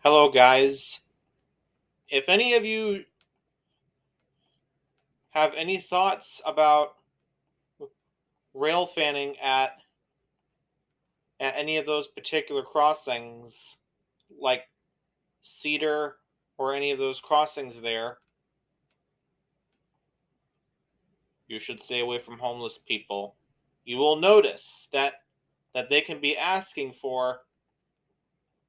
Hello, guys. If any of you have any thoughts about rail fanning at any of those particular crossings, like Cedar or any of those crossings there, you should stay away from homeless people. You will notice that they can be asking for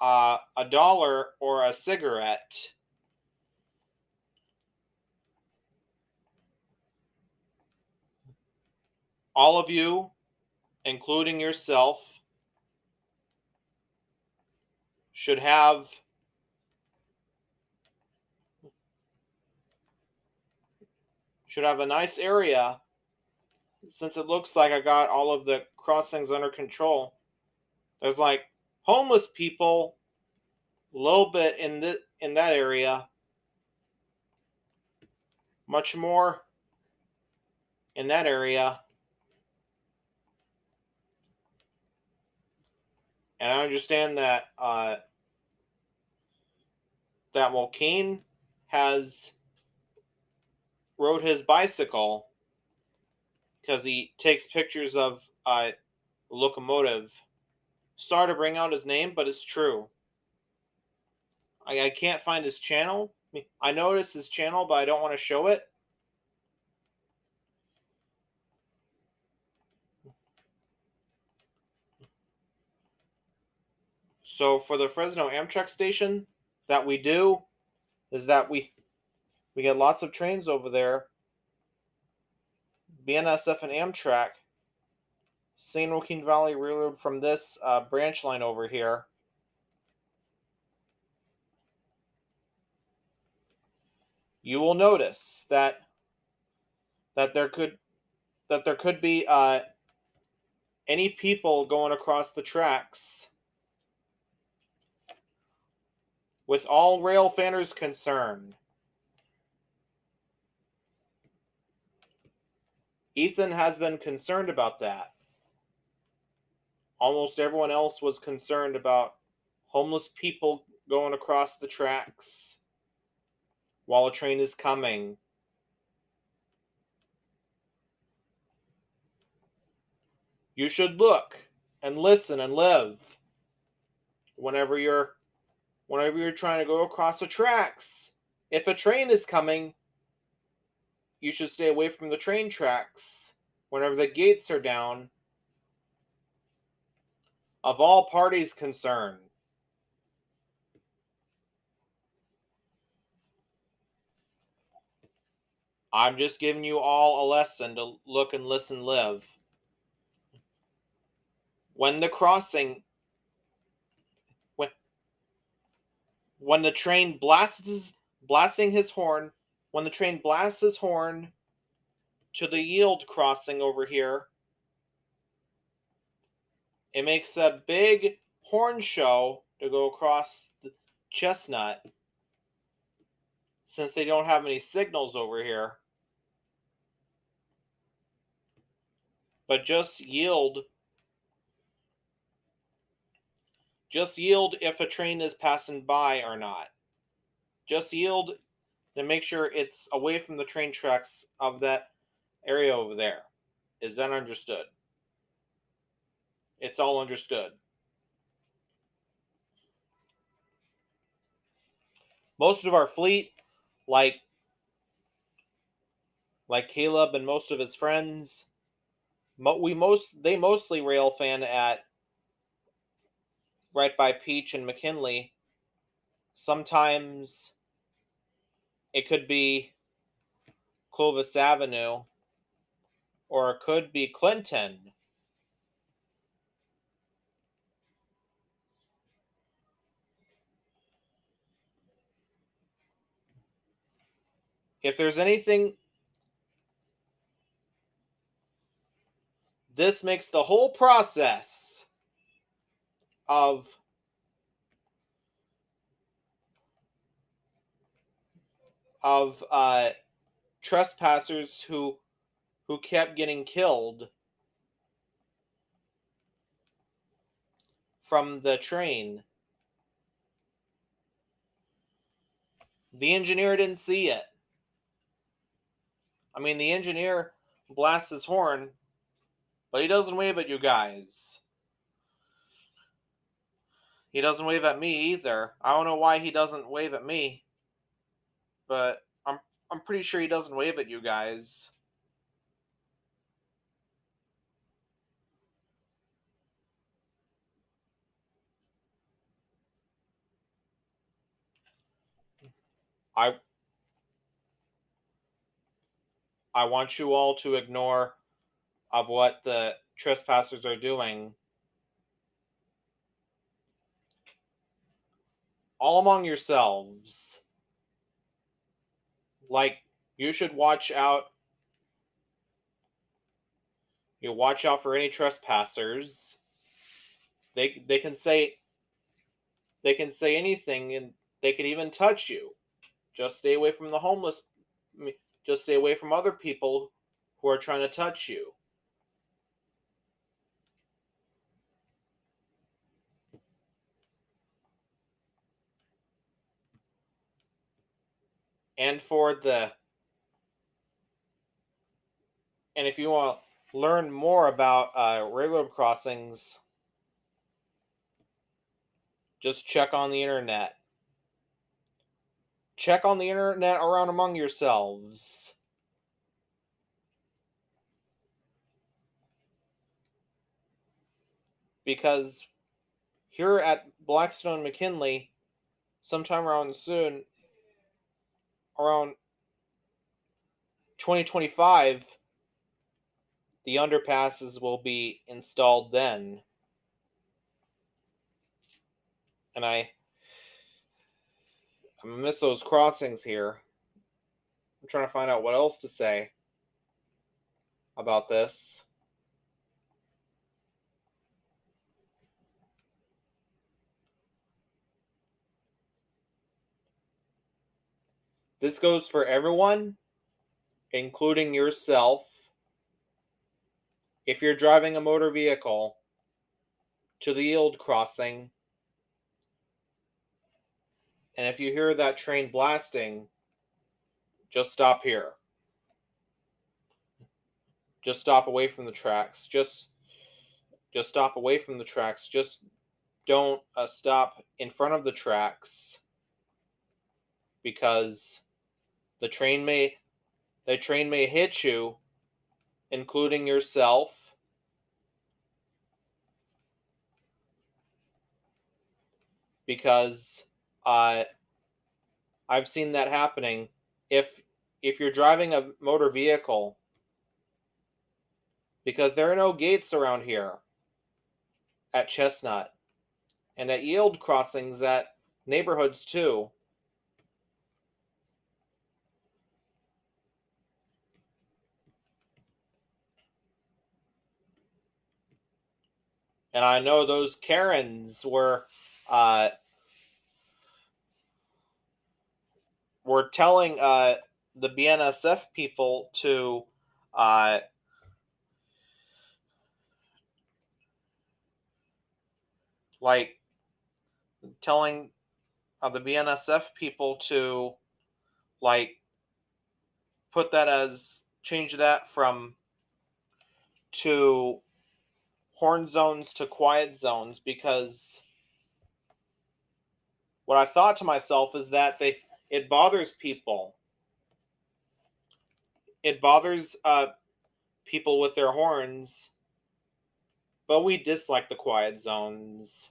$1 or a cigarette. All of you, including yourself, should have a nice area. Since it looks like I got all of the crossings under control, there's like homeless people a little bit in that area, much more in that area. And I understand that Joaquin has rode his bicycle because he takes pictures of locomotive. Sorry to bring out his name, but it's true. I can't find his channel. I noticed his channel, but I don't want to show it. So for the Fresno Amtrak station that we do is that we get lots of trains over there. BNSF and Amtrak, San Joaquin Valley Railroad from this branch line over here. You will notice that there could be any people going across the tracks. With all rail fanners concerned, Ethan has been concerned about that. Almost everyone else was concerned about homeless people going across the tracks while a train is coming. You should look and listen and live whenever you're trying to go across the tracks. If a train is coming, you should stay away from the train tracks whenever the gates are down, of all parties concerned. I'm just giving you all a lesson to look and listen, live. When the crossing, when when the train blasting his horn, when the train blasts his horn to the yield crossing over here, it makes a big horn show to go across the Chestnut, since they don't have any signals over here. But just yield if a train is passing by or not. Just yield to make sure it's away from the train tracks of that area over there. Is that understood? It's all understood. Most of our fleet, like Caleb and most of his friends, they mostly rail fan at right by Peach and McKinley. Sometimes it could be Clovis Avenue, or it could be Clinton. If there's anything, this makes the whole process of trespassers who kept getting killed from the train. The engineer didn't see it. I mean, the engineer blasts his horn, but he doesn't wave at you guys. He doesn't wave at me either. I don't know why he doesn't wave at me, but I'm pretty sure he doesn't wave at you guys. I I want you all to ignore of what the trespassers are doing. All among yourselves. Like, you should watch out. You watch out for any trespassers. They can say anything, and they can even touch you. Just stay away from the homeless. Just stay away from other people who are trying to touch you. And for the and if you want to learn more about railroad crossings, just check on the internet. Check on the internet around among yourselves. Because here at Blackstone McKinley, sometime around soon, around 2025, the underpasses will be installed then. And I miss those crossings here. I'm trying to find out what else to say about this. This goes for everyone, including yourself. If you're driving a motor vehicle to the yield crossing, and if you hear that train blasting, just stop here. Just stop away from the tracks. Just stop away from the tracks. Just don't stop in front of the tracks, because the train may hit you, including yourself. Because uh, I've seen that happening. If you're driving a motor vehicle, because there are no gates around here at Chestnut, and at yield crossings at neighborhoods too. And I know those Karens uh, were telling the BNSF people to uh, like telling the BNSF people to like put that as change that from to horn zones to quiet zones, because what I thought to myself is that it bothers people. It bothers people with their horns, but we dislike the quiet zones.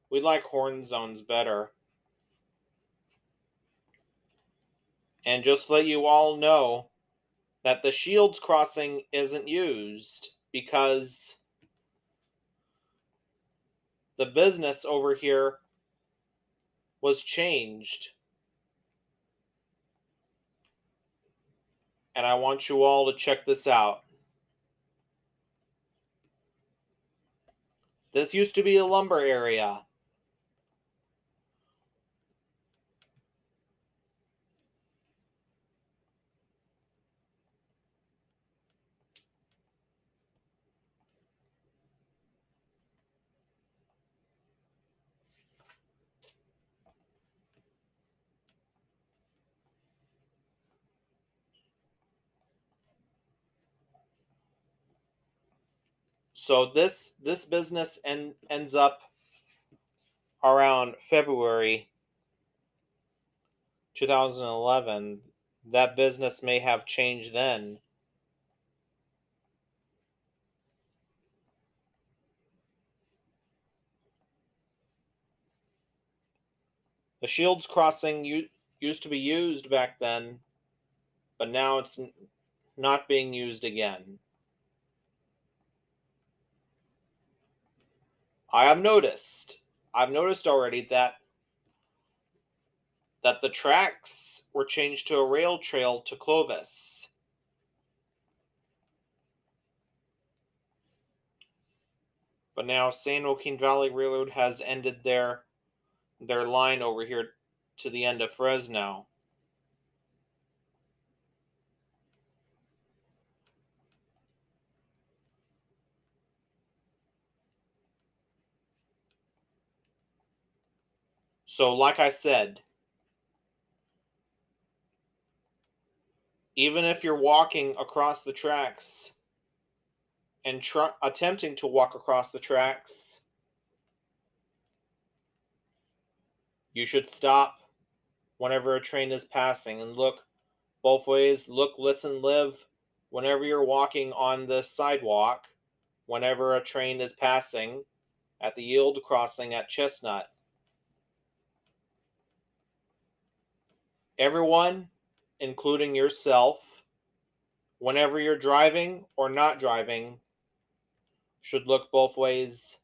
We like horn zones better. And just let you all know that the Shields crossing isn't used because the business over here was changed. And I want you all to check this out. This used to be a lumber area. So this business ends up around February 2011. That business may have changed then. The Shields Crossing used to be used back then, but now it's not being used again. I've noticed already that the tracks were changed to a rail trail to Clovis. But now San Joaquin Valley Railroad has ended their line over here to the end of Fresno. So like I said, even if you're walking across the tracks and attempting to walk across the tracks, you should stop whenever a train is passing and look both ways. Look, listen, live whenever you're walking on the sidewalk, whenever a train is passing at the yield crossing at Chestnut. Everyone, including yourself, whenever you're driving or not driving, should look both ways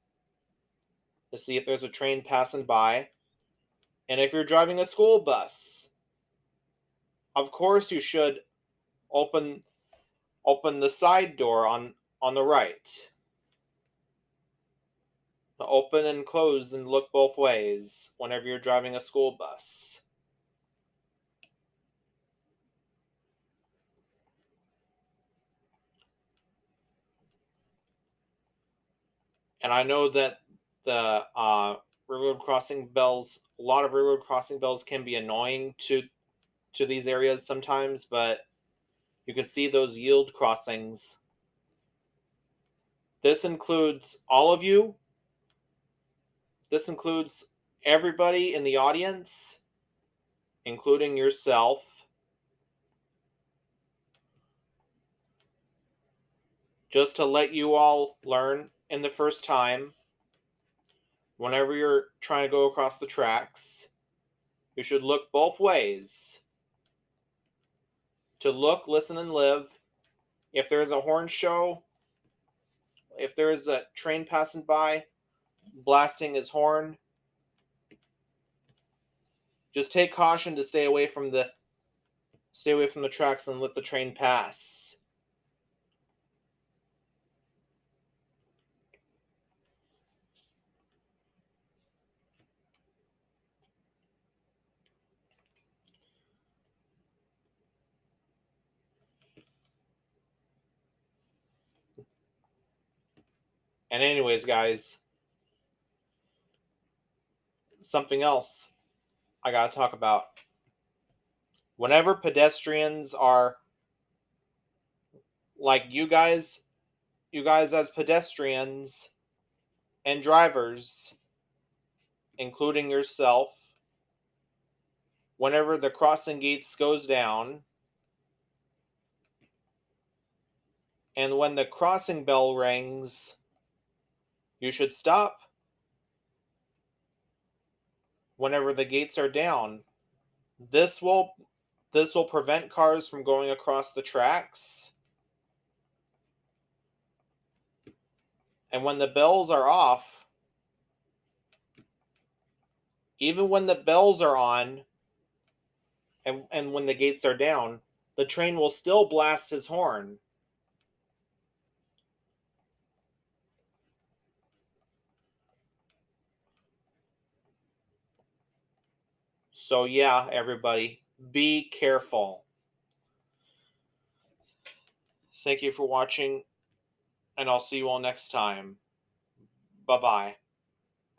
to see if there's a train passing by. And if you're driving a school bus, of course you should open the side door on the right. Open and close and look both ways whenever you're driving a school bus. And I know that the railroad crossing bells, a lot of railroad crossing bells can be annoying to these areas sometimes, but you can see those yield crossings. This includes all of you. This includes everybody in the audience, including yourself. Just to let you all learn in the first time, whenever you're trying to go across the tracks, you should look both ways. To look, listen, and live. If there's a horn show, if there's a train passing by, blasting his horn, just take caution to stay away from the tracks and let the train pass. And anyways, guys, something else I gotta talk about. Whenever pedestrians are like you guys as pedestrians and drivers, including yourself, whenever the crossing gates goes down and when the crossing bell rings, you should stop whenever the gates are down. This will prevent cars from going across the tracks. And when the bells are off, even when the bells are on and when the gates are down, the train will still blast his horn. So yeah, everybody, be careful. Thank you for watching, and I'll see you all next time. Bye-bye.